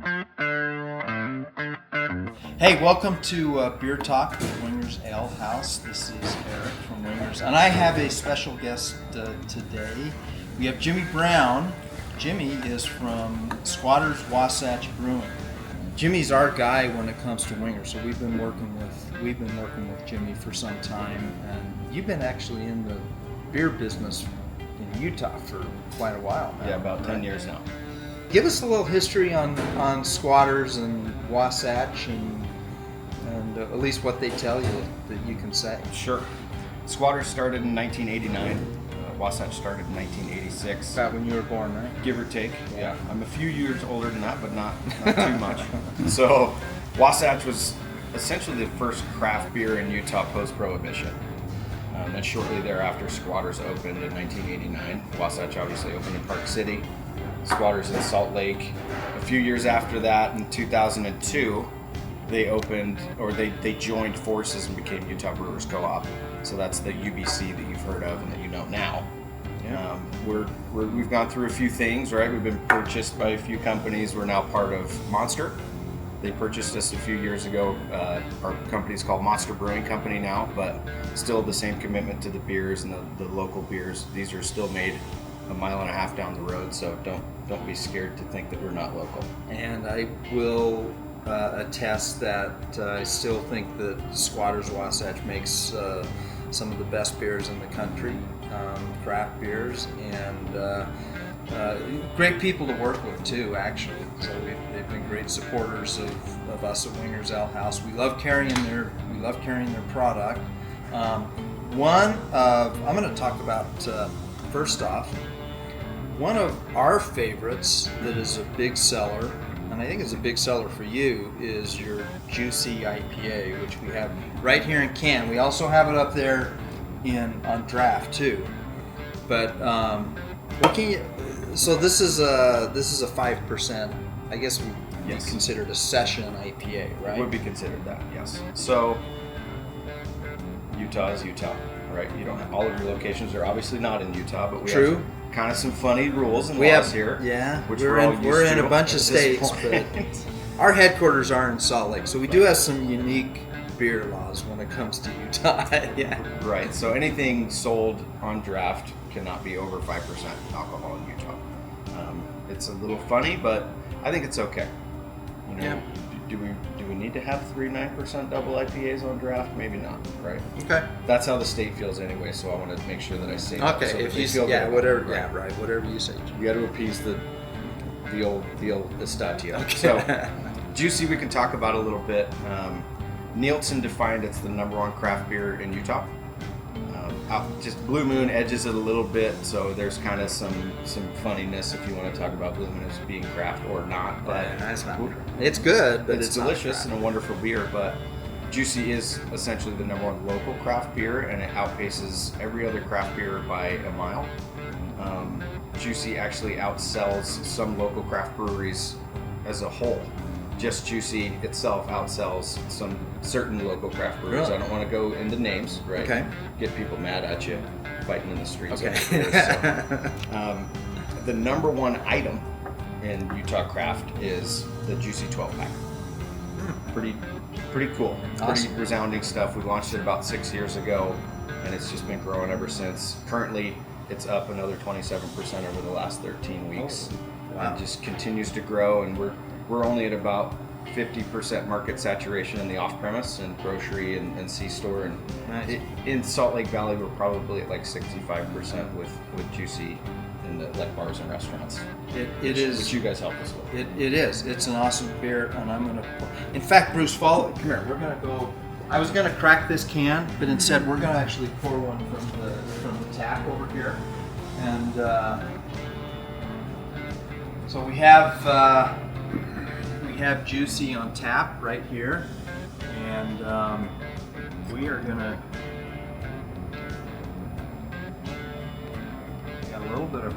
Hey, welcome to Beer Talk with Wingers Ale House. This is Eric from Wingers, and I have a special guest today. We have Jimmy Brown. Jimmy is from Squatters Wasatch Brewing. Jimmy's our guy when it comes to Wingers, so we've been working with Jimmy for some time, and you've been actually in the beer business in Utah for quite a while now. Yeah, about 10 years now. Give us a little history on Squatters and Wasatch and at least what they tell you that you can say. Sure. Squatters started in 1989. Wasatch started in 1986. About when you were born, right? Give or take. Yeah. I'm a few years older than that, but not too much. So Wasatch was essentially the first craft beer in Utah post-Prohibition. And shortly thereafter, Squatters opened in 1989. Wasatch obviously opened in Park City. Squatters in Salt Lake. A few years after that, in 2002, they opened, or they joined forces and became Utah Brewers Co-op. So that's the UBC that you've heard of and that you know now. Yeah. We've gone through a few things, right? We've been purchased by a few companies. We're now part of Monster. They purchased us a few years ago. Our company's called Monster Brewing Company now, but still the same commitment to the beers and the local beers. These are still made a mile and a half down the road, so don't be scared to think that we're not local. And I will attest that I still think that Squatters Wasatch makes some of the best beers in the country, craft beers, and great people to work with too, actually. So they've been great supporters of us at Wingers Ale House. We love carrying their product. I'm going to talk about first off, one of our favorites that is a big seller, and I think it's a big seller for you, is your Juicy IPA, which we have right here in can. We also have it up there on draft too. But what can you? So this is a 5%. I guess we Yes. considered a session IPA, right? It would be considered that, yes. So Utah is Utah, right? You don't have all of your locations are obviously not in Utah, but we True. have kind of some funny rules and We laws have here. Yeah, which we're in a bunch of at this states, point. but our headquarters are in Salt Lake, so we do have some unique beer laws when it comes to Utah. Yeah. Right. So anything sold on draft cannot be over 5% alcohol in Utah. It's a little funny, but I think it's okay. You know, Yeah. do we need to have 3.9% double IPAs on draft? Maybe not. Right. Okay. That's how the state feels anyway. So I want to make sure that I say that Okay. so that If they you feel yeah, good. whatever. Right. Yeah. Right. Whatever you say. You got to appease the old Estatia. Okay. So Juicy, we can talk about a little bit. Nielsen defined it's the #1 craft beer in Utah. Just Blue Moon edges it a little bit, so there's kind of some funniness if you want to talk about Blue Moon as being craft or not. But Yeah, that's not true. It's good, but it's it's delicious not and a wonderful beer. But Juicy is essentially the #1 local craft beer, and it outpaces every other craft beer by a mile. Juicy actually outsells some local craft breweries as a whole. Just Juicy itself outsells some certain local craft breweries. Really? I don't want to go into names, right? Okay. Get people mad at you fighting in the streets. Okay. over beer, so. The #1 item in Utah craft is the Juicy 12-pack. Pretty cool. Awesome. Pretty resounding stuff. We launched it about 6 years ago, and it's just been growing ever since. Currently, it's up another 27% over the last 13 weeks. Oh, wow. And just continues to grow, and we're only at about 50% market saturation in the off-premise and grocery and C-store. And Nice. in Salt Lake Valley, we're probably at like 65% with Juicy in the like bars and restaurants. It is. Which you guys help us with. It is. It's an awesome beer, and I'm gonna. In fact, Bruce, follow. Come here. We're gonna go. I was gonna crack this can, but instead we're gonna actually pour one from the tap over here, and so we have Juicy on tap right here, and we are gonna. Got a little bit of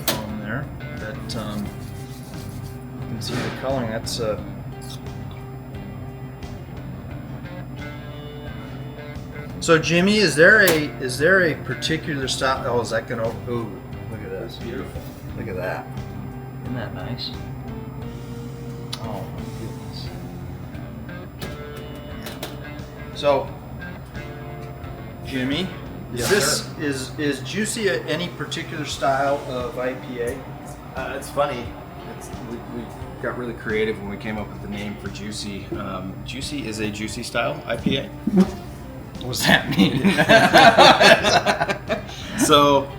foam there. That you can see the coloring. That's So Jimmy, is there a particular style? Oh, is that gonna? Ooh, look at this. Beautiful. Look at that. Isn't that nice? So, Jimmy, Yes, is Juicy any particular style of IPA? It's funny. We got really creative when we came up with the name for Juicy. Juicy is a juicy style IPA. What does that mean? So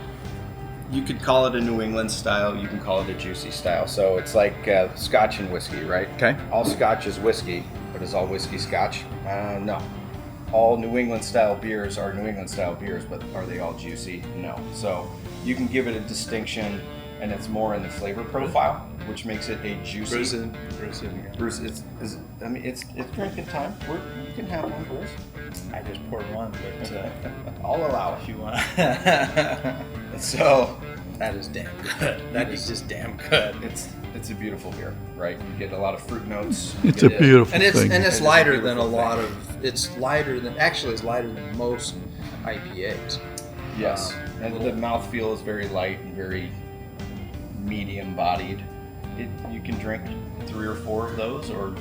you could call it a New England style. You can call it a juicy style. So it's like Scotch and whiskey, right? Okay. All Scotch is whiskey, but is all whiskey Scotch? No. All New England style beers are New England style beers, but are they all juicy? No. So you can give it a distinction, and it's more in the flavor profile, which makes it a juicy. Bruce, it's drinking time. You can have one, Bruce. I just poured one, but I'll allow it. if you want. So That is damn good. That is just damn good. it's a beautiful beer, right? You get a lot of fruit notes. It's a beautiful And it's thing. and it's It is a lighter than a beautiful lot thing. of. It's lighter than most IPAs. Yes, and the mouthfeel is very light and very medium-bodied. You can drink 3 or 4 of those, or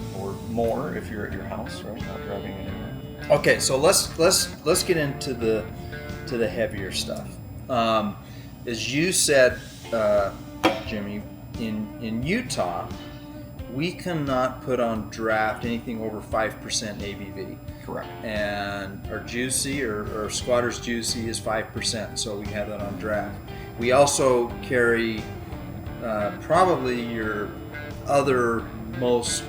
more if you're at your house, right? Not driving anywhere. Okay, so let's get into the heavier stuff. As you said, Jimmy, in Utah, we cannot put on draft anything over 5% ABV. Correct. And our juicy or Squatter's Juicy is 5%, so we have that on draft. We also carry probably your other most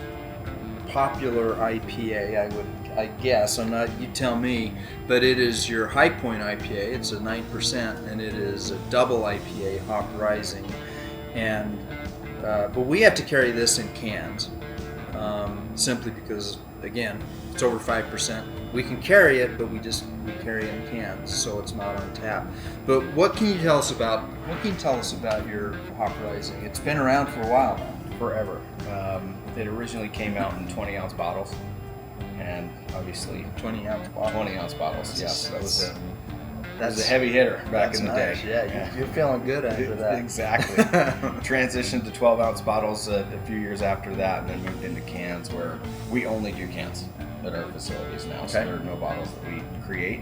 popular IPA, I guess. I'm not. You tell me. But it is your High Point IPA. It's a 9%, and it is a double IPA, hop rising. And but we have to carry this in cans, simply because, again, it's over 5%. We can carry it, but we carry it in cans, so it's not on tap. But what can you tell us about your hop rising? It's been around for a while now. Forever. It originally came out in 20-ounce bottles, and obviously 20-ounce bottle. 20-ounce bottles. Yes, that was That's a heavy hitter back that's in the nice. day. Yeah, you're feeling good after that. Exactly. Transitioned to 12-ounce bottles a few years after that, and then moved into cans, where we only do cans at our facilities now. So Okay. there are no bottles that we create.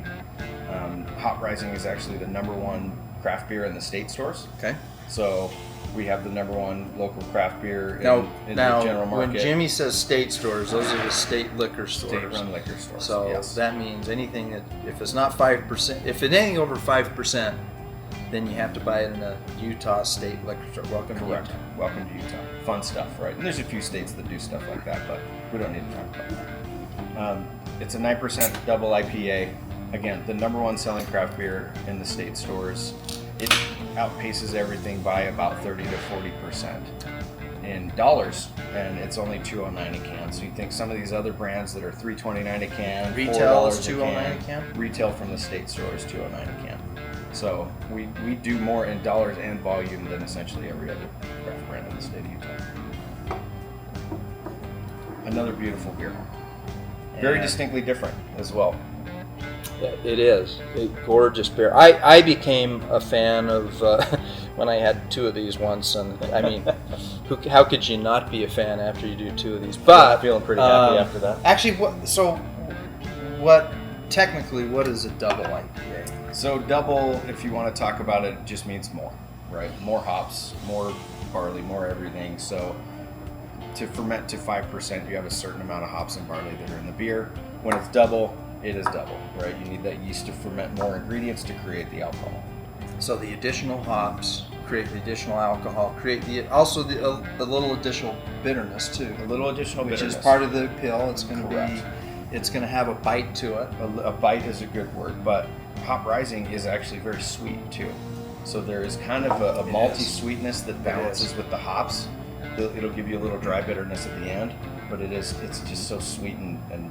Hop Rising is actually the #1 craft beer in the state stores. Okay. So we have the #1 local craft beer in Now, the general market. when Jimmy says state stores, those are the state liquor stores. State-run liquor stores. So yes. that means anything that, if it's not 5%, if it's anything over 5%, then you have to buy it in a Utah state liquor store. Welcome Correct. to Utah. Welcome to Utah. Fun stuff, right? And there's a few states that do stuff like that, but we don't need to talk about that. It's a 9% double IPA. Again, the #1 selling craft beer in the state stores. It outpaces everything by about 30 to 40% in dollars, and it's only $2.09 a can. So you think some of these other brands that are $3.29 a can, Retail is $4 $2.09 a can? Retail from the state store is $2.09 a can. So we do more in dollars and volume than essentially every other craft brand in the state of Utah. Another beautiful beer. Very And- distinctly different as well. It is a gorgeous beer. I became a fan of when I had 2 of these once, and I mean, how could you not be a fan after you do 2 of these? But Feeling pretty happy after that. Actually, technically, what is a double IPA? So double, if you want to talk about it, just means more, right? More hops, more barley, more everything. So to ferment to 5%, you have a certain amount of hops and barley that are in the beer. When it's double, it is double, right? You need that yeast to ferment more ingredients to create the alcohol. So the additional hops create the additional alcohol, create a little additional bitterness too, A little additional which bitterness. is part of the appeal. It's going to Correct. be, it's going to have a bite to it. A bite is a good word, but Hop Rising is actually very sweet too. So there is kind of a malty is. sweetness that balances with the hops. It'll give you a little dry bitterness at the end, but it's just so sweet and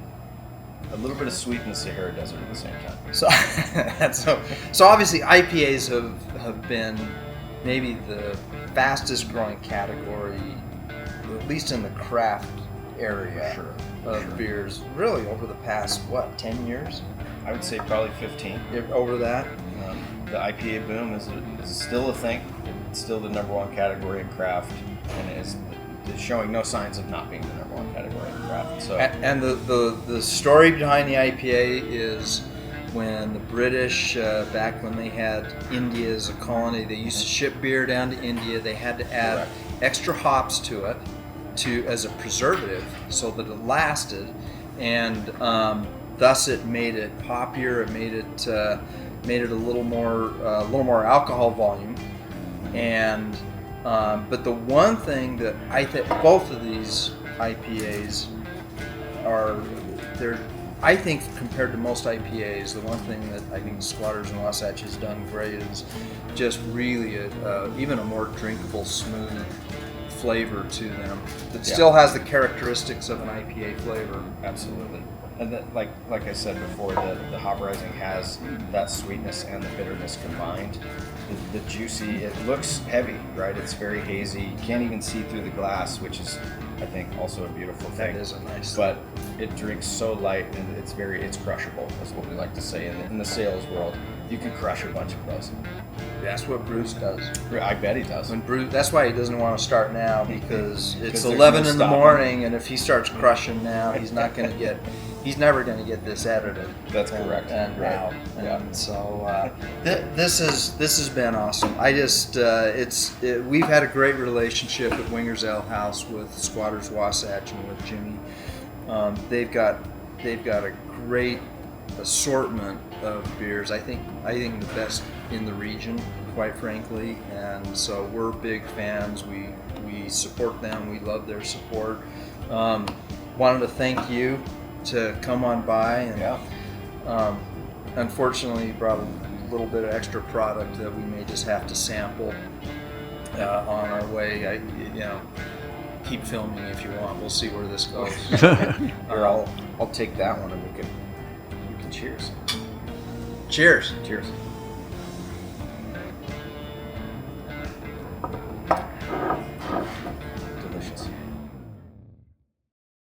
a little bit of sweet in the Sahara Desert at the same time. So obviously IPAs have been maybe the fastest growing category, at least in the craft area Sure. of beers, really over the past 10 years? I would say probably 15. Over that. The IPA boom is still a thing. It's still the #1 category in craft, and showing no signs of not being the number one category in craft. So And the story behind the IPA is when the British, back when they had India as a colony, they used to ship beer down to India. They had to add Correct. extra hops to it as a preservative so that it lasted, and thus it made it poppier. It made it a little more alcohol volume, and but the one thing that I think both of these IPAs I think compared to most IPAs, the one thing that I think Squatters and Wasatch has done great is just really even a more drinkable, smooth flavor to them that still has the characteristics of an IPA flavor. Absolutely. And like I said before, the hop rising has that sweetness and the bitterness combined. The juicy, it looks heavy, right? It's very hazy. You can't even see through the glass, which is, I think, also a beautiful thing. That is a nice But it drinks so light, and it's crushable, is what we like to say in the sales world. You can crush a bunch of those. That's what Bruce does. I bet he does. When Bruce, that's why he doesn't want to start now, because it's there's 11 no in the stopping. morning, and if he starts crushing now, he's never going to get this edited. That's correct. And Right. out. Yeah. And so this has been awesome. I just we've had a great relationship at Winger's Ale House with Squatters Wasatch and with Jimmy. They've got a great assortment of beers. I think the best in the region, quite frankly. And so we're big fans. We support them. We love their support. Wanted to thank you to come on by, and unfortunately you brought a little bit of extra product that we may just have to sample on our way. Keep filming if you want. We'll see where this goes. Or I'll take that one, and we can cheers. Cheers. Cheers.